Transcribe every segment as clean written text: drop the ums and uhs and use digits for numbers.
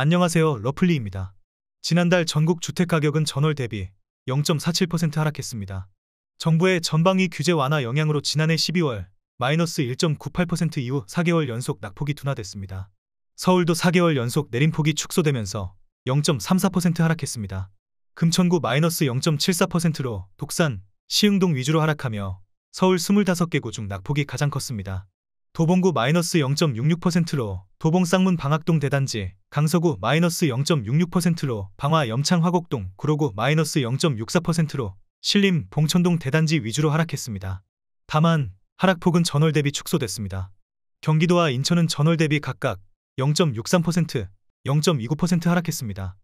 안녕하세요. 러플리입니다. 지난달 전국 주택가격은 전월 대비 0.47% 하락했습니다. 정부의 전방위 규제 완화 영향으로 지난해 12월 마이너스 1.98% 이후 4개월 연속 낙폭이 둔화됐습니다. 서울도 4개월 연속 내림폭이 축소되면서 0.34% 하락했습니다. 금천구 마이너스 0.74%로 독산, 시흥동 위주로 하락하며 서울 25개구 중 낙폭이 가장 컸습니다. 도봉구 마이너스 0.66%로 도봉 쌍문 방학동 대단지, 강서구 마이너스 0.66%로 방화 염창 화곡동, 구로구 마이너스 0.64%로 신림 봉천동 대단지 위주로 하락했습니다. 다만 하락폭은 전월 대비 축소됐습니다. 경기도와 인천은 전월 대비 각각 0.63%, 0.29% 하락했습니다.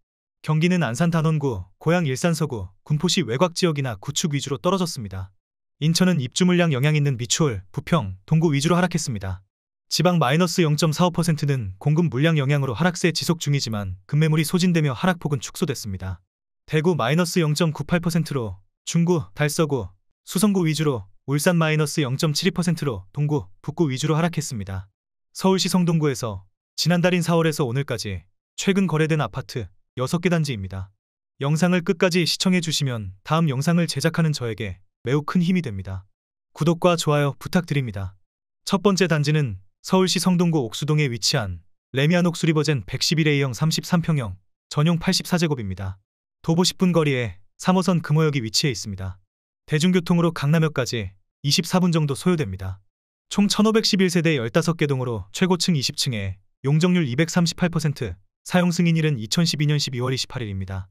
경기는 안산 단원구, 고양 일산 서구, 군포시 외곽 지역이나 구축 위주로 떨어졌습니다. 인천은 입주 물량 영향 있는 미추홀, 부평, 동구 위주로 하락했습니다. 지방 마이너스 0.45%는 공급 물량 영향으로 하락세 지속 중이지만 급매물이 소진되며 하락폭은 축소됐습니다. 대구 마이너스 0.98%로 중구, 달서구, 수성구 위주로, 울산 마이너스 0.72%로 동구, 북구 위주로 하락했습니다. 서울시 성동구에서 지난달인 4월에서 오늘까지 최근 거래된 아파트 6개 단지입니다. 영상을 끝까지 시청해 주시면 다음 영상을 제작하는 저에게 매우 큰 힘이 됩니다. 구독과 좋아요 부탁드립니다. 첫 번째 단지는 서울시 성동구 옥수동에 위치한 레미안 옥수리버젠 111A형 33평형 전용 84제곱입니다. 도보 10분 거리에 3호선 금호역이 위치해 있습니다. 대중교통으로 강남역까지 24분 정도 소요됩니다. 총 1511세대 15개 동으로 최고층 20층에 용적률 238%, 사용 승인일은 2012년 12월 28일입니다.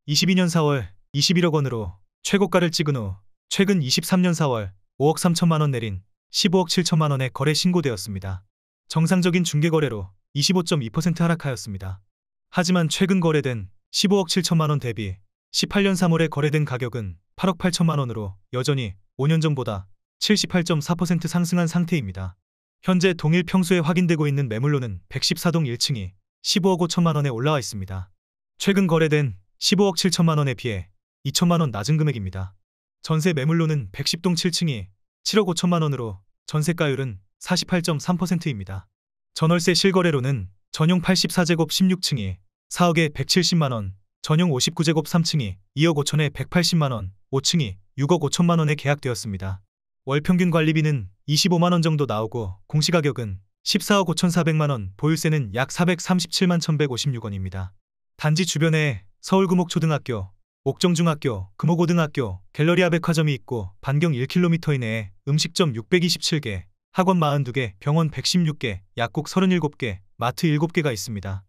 22년 4월 21억 원으로 최고가를 찍은 후 최근 23년 4월 5억 3천만 원 내린 15억 7천만 원에 거래 신고되었습니다. 정상적인 중개거래로 25.2% 하락하였습니다. 하지만 최근 거래된 15억 7천만 원 대비 18년 3월에 거래된 가격은 8억 8천만 원으로 여전히 5년 전보다 78.4% 상승한 상태입니다. 현재 동일 평수에 확인되고 있는 매물로는 114동 1층이 15억 5천만 원에 올라와 있습니다. 최근 거래된 15억 7천만 원에 비해 2천만 원 낮은 금액입니다. 전세 매물로는 110동 7층이 7억 5천만 원으로 전세가율은 48.3%입니다. 전월세 실거래로는 전용 84제곱 16층이 4억에 170만 원, 전용 59제곱 3층이 2억 5천에 180만 원, 5층이 6억 5천만 원에 계약되었습니다. 월 평균 관리비는 25만 원 정도 나오고 공시가격은 14억 5천4백만 원, 보유세는 약 437만 1,156원입니다. 단지 주변에 서울구목초등학교, 옥정중학교, 금호고등학교, 갤러리아 백화점이 있고 반경 1km 이내에 음식점 627개, 학원 42개, 병원 116개, 약국 37개, 마트 7개가 있습니다.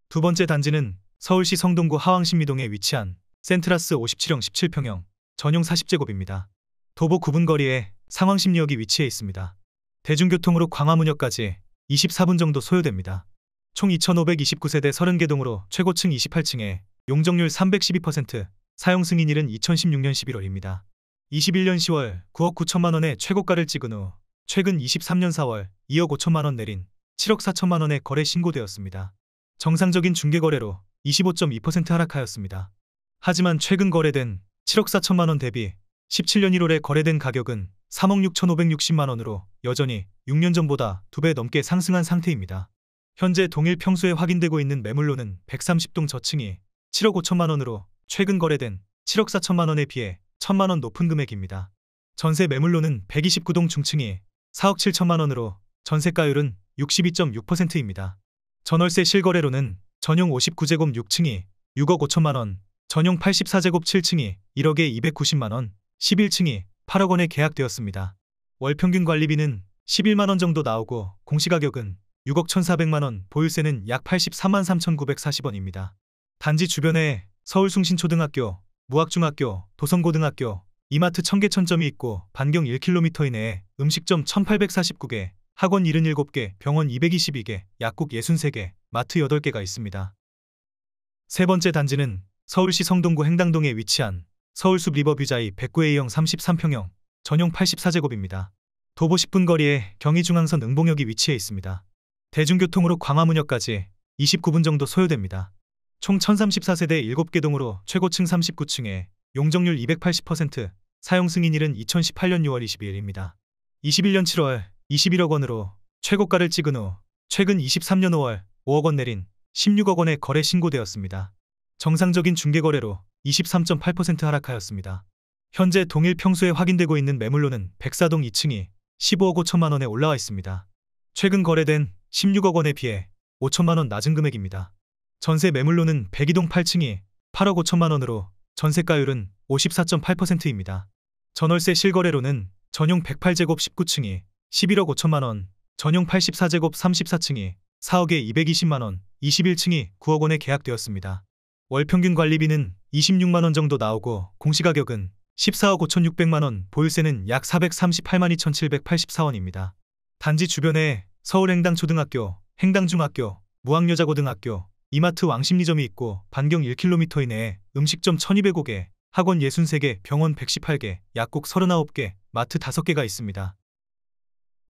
두 번째 단지는 서울시 성동구 하왕신미동에 위치한 센트라스 57형 17평형 전용 40제곱입니다. 도보 9분 거리에 상황심리역이 위치해 있습니다. 대중교통으로 광화문역까지 24분 정도 소요됩니다. 총 2,529세대 30개 동으로 최고층 28층에 용적률 312%, 사용 승인일은 2016년 11월입니다. 21년 10월 9억 9천만 원의 최고가를 찍은 후 최근 23년 4월 2억 5천만 원 내린 7억 4천만 원에 거래 신고되었습니다. 정상적인 중개거래로 25.2% 하락하였습니다. 하지만 최근 거래된 7억 4천만 원 대비 17년 1월에 거래된 가격은 3억 6,560만 원으로 여전히 6년 전보다 2배 넘게 상승한 상태입니다. 현재 동일 평수에 확인되고 있는 매물로는 130동 저층이 7억 5천만 원으로 최근 거래된 7억 4천만 원에 비해 1천만 원 높은 금액입니다. 전세 매물로는 129동 중층이 4억 7천만 원으로 전세가율은 62.6%입니다. 전월세 실거래로는 전용 59제곱 6층이 6억 5천만 원, 전용 84제곱 7층이 1억에 290만 원, 11층이 8억 원에 계약되었습니다. 월 평균 관리비는 11만 원 정도 나오고 공시가격은 6억 1,400만 원, 보유세는 약 83만 3,940원입니다. 단지 주변에 서울숭신초등학교, 무학중학교, 도성고등학교, 이마트 1000개천점이 있고 반경 1km 이내에 음식점 1849개, 학원 77개, 병원 222개, 약국 63개, 마트 8개가 있습니다. 세 번째 단지는 서울시 성동구 행당동에 위치한 서울숲 리버뷰자이 109A형 33평형 전용 84제곱입니다. 도보 10분 거리에 경의중앙선 응봉역이 위치해 있습니다. 대중교통으로 광화문역까지 29분 정도 소요됩니다. 총 1034세대 7개 동으로 최고층 39층에 용적률 280%, 사용 승인일은 2018년 6월 22일입니다. 21년 7월 21억 원으로 최고가를 찍은 후 최근 23년 5월 5억 원 내린 16억 원의 거래 신고되었습니다. 정상적인 중개거래로 23.8% 하락하였습니다. 현재 동일 평수에 확인되고 있는 매물로는 백사동 2층이 15억 5천만 원에 올라와 있습니다. 최근 거래된 16억 원에 비해 5천만 원 낮은 금액입니다. 전세 매물로는 백이동 8층이 8억 5천만 원으로 전세가율은 54.8%입니다. 전월세 실거래로는 전용 108제곱 19층이 11억 5천만 원, 전용 84제곱 34층이 4억에 220만 원, 21층이 9억 원에 계약되었습니다. 월평균 관리비는 26만 원 정도 나오고 공시가격은 14억 5,600만 원, 보유세는 약 438만 2,784원입니다. 단지 주변에 서울 행당초등학교, 행당중학교, 무학여자고등학교, 이마트 왕십리점이 있고 반경 1km 이내에 음식점 1200개, 학원 63개, 병원 118개, 약국 39개, 마트 5개가 있습니다.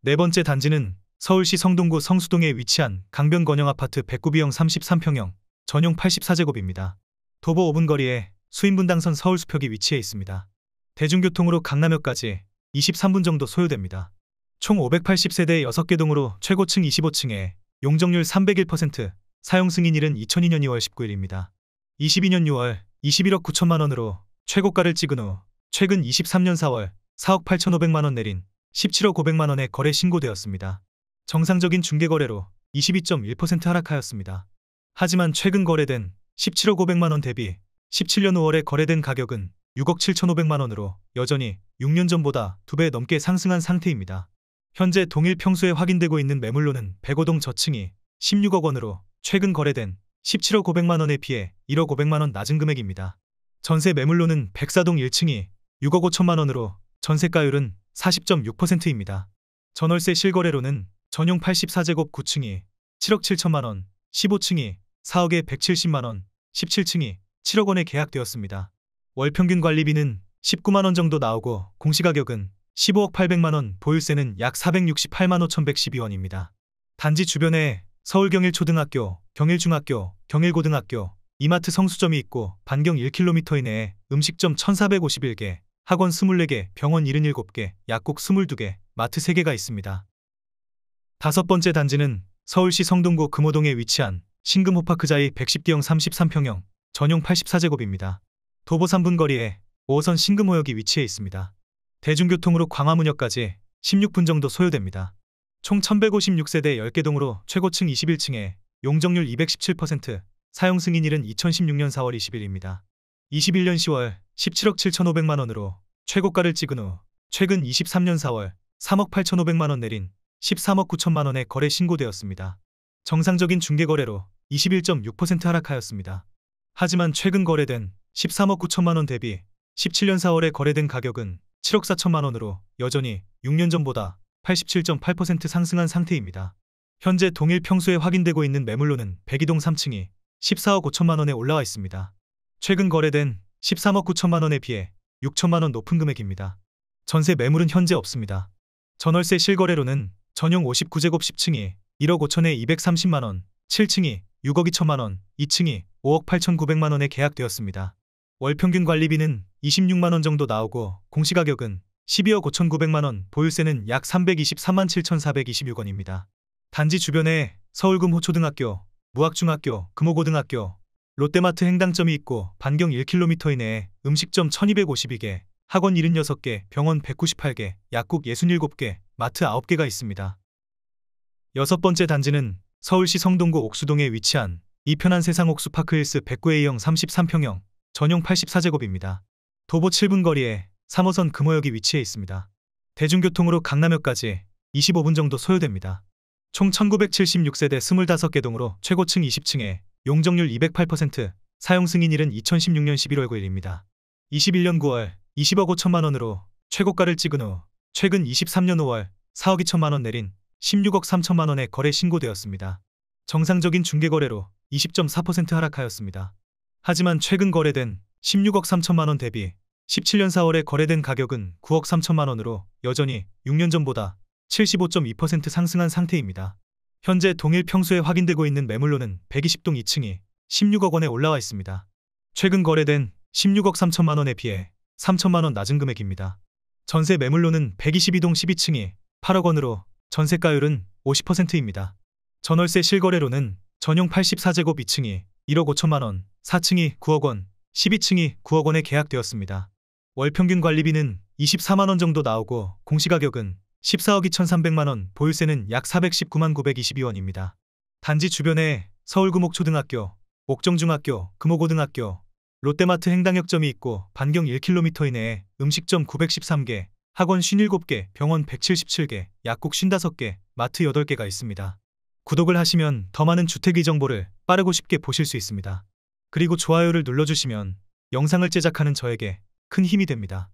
네 번째 단지는 서울시 성동구 성수동에 위치한 강변건영 아파트 109B형 33평형, 전용 84제곱입니다. 도보 5분 거리에 수인분당선 서울수표기 위치해 있습니다. 대중교통으로 강남역까지 23분 정도 소요됩니다. 총 580세대 6개 동으로 최고층 25층에 용적률 301%, 사용 승인일은 2002년 2월 19일입니다. 22년 6월 21억 9천만 원으로 최고가를 찍은 후 최근 23년 4월 4억 8,500만 원 내린 17억 500만 원에 거래 신고되었습니다. 정상적인 중개거래로 22.1% 하락하였습니다. 하지만 최근 거래된 17억 500만 원 대비 17년 5월에 거래된 가격은 6억 7,500만 원으로 여전히 6년 전보다 2배 넘게 상승한 상태입니다. 현재 동일 평수에 확인되고 있는 매물로는 백오동 저층이 16억 원으로 최근 거래된 17억 500만 원에 비해 1억 500만 원 낮은 금액입니다. 전세 매물로는 백사동 1층이 6억 5천만 원으로 전세가율은 40.6%입니다. 전월세 실거래로는 전용 84제곱 9층이 7억 7천만 원, 15층이 4억에 170만 원, 17층이 7억 원에 계약되었습니다. 월평균 관리비는 19만 원 정도 나오고 공시가격은 15억 800만 원, 보유세는 약 468만 5,112원입니다. 단지 주변에 서울경일초등학교, 경일중학교, 경일고등학교, 이마트 성수점이 있고 반경 1km 이내에 음식점 1451개, 학원 24개, 병원 77개, 약국 22개, 마트 3개가 있습니다. 다섯 번째 단지는 서울시 성동구 금호동에 위치한 신금호파크자이 110D형 33평형, 전용 84제곱입니다. 도보 3분 거리에 5호선 신금호역이 위치해 있습니다. 대중교통으로 광화문역까지 16분 정도 소요됩니다. 총 1156세대 10개 동으로 최고층 21층에 용적률 217%, 사용 승인일은 2016년 4월 20일입니다. 21년 10월 17억 7,500만 원으로 최고가를 찍은 후 최근 23년 4월 3억 8,500만 원 내린 13억 9천만 원에 거래 신고되었습니다. 정상적인 중개거래로 21.6% 하락하였습니다. 하지만 최근 거래된 13억 9천만 원 대비 17년 4월에 거래된 가격은 7억 4천만 원으로 여전히 6년 전보다 87.8% 상승한 상태입니다. 현재 동일 평수에 확인되고 있는 매물로는 백이동 3층이 14억 5천만 원에 올라와 있습니다. 최근 거래된 13억 9천만 원에 비해 6천만 원 높은 금액입니다. 전세 매물은 현재 없습니다. 전월세 실거래로는 전용 59제곱 10층이 1억 5천에 230만 원, 7층이 6억 2천만 원, 2층이 5억 8,900만 원에 계약되었습니다. 월평균 관리비는 26만 원 정도 나오고 공시가격은 12억 5,900만 원, 보유세는 약 323만 7,426원입니다. 단지 주변에 서울금호초등학교, 무학중학교, 금호고등학교, 롯데마트 행당점이 있고 반경 1km 이내에 음식점 1252개, 학원 76개, 병원 198개, 약국 67개, 마트 9개가 있습니다. 여섯 번째 단지는 서울시 성동구 옥수동에 위치한 이편한 세상 옥수파크힐스 109A형 33평형, 전용 84제곱입니다. 도보 7분 거리에 3호선 금호역이 위치해 있습니다. 대중교통으로 강남역까지 25분 정도 소요됩니다. 총 1976세대 25개 동으로 최고층 20층에 용적률 208%, 사용 승인일은 2016년 11월 9일입니다. 21년 9월 20억 5천만 원으로 최고가를 찍은 후 최근 23년 5월 4억 2천만 원 내린 16억 3천만 원에 거래 신고되었습니다. 정상적인 중개거래로 20.4% 하락하였습니다. 하지만 최근 거래된 16억 3천만 원 대비 17년 4월에 거래된 가격은 9억 3천만 원으로 여전히 6년 전보다 75.2% 상승한 상태입니다. 현재 동일 평수에 확인되고 있는 매물로는 120동 2층이 16억 원에 올라와 있습니다. 최근 거래된 16억 3천만 원에 비해 3천만 원 낮은 금액입니다. 전세 매물로는 122동 12층이 8억 원으로 전세가율은 50%입니다. 전월세 실거래로는 전용 84제곱 2층이 1억 5천만 원, 4층이 9억 원, 12층이 9억 원에 계약되었습니다. 월 평균 관리비는 24만 원 정도 나오고 공시가격은 14억 2,300만 원, 보유세는 약 419만 922원입니다. 단지 주변에 서울금옥초등학교, 옥정중학교, 금호고등학교, 롯데마트 행당역점이 있고 반경 1km 이내에 음식점 913개, 학원 57개, 병원 177개, 약국 55개, 마트 8개가 있습니다. 구독을 하시면 더 많은 주택의 정보를 빠르고 쉽게 보실 수 있습니다. 그리고 좋아요를 눌러주시면 영상을 제작하는 저에게 큰 힘이 됩니다.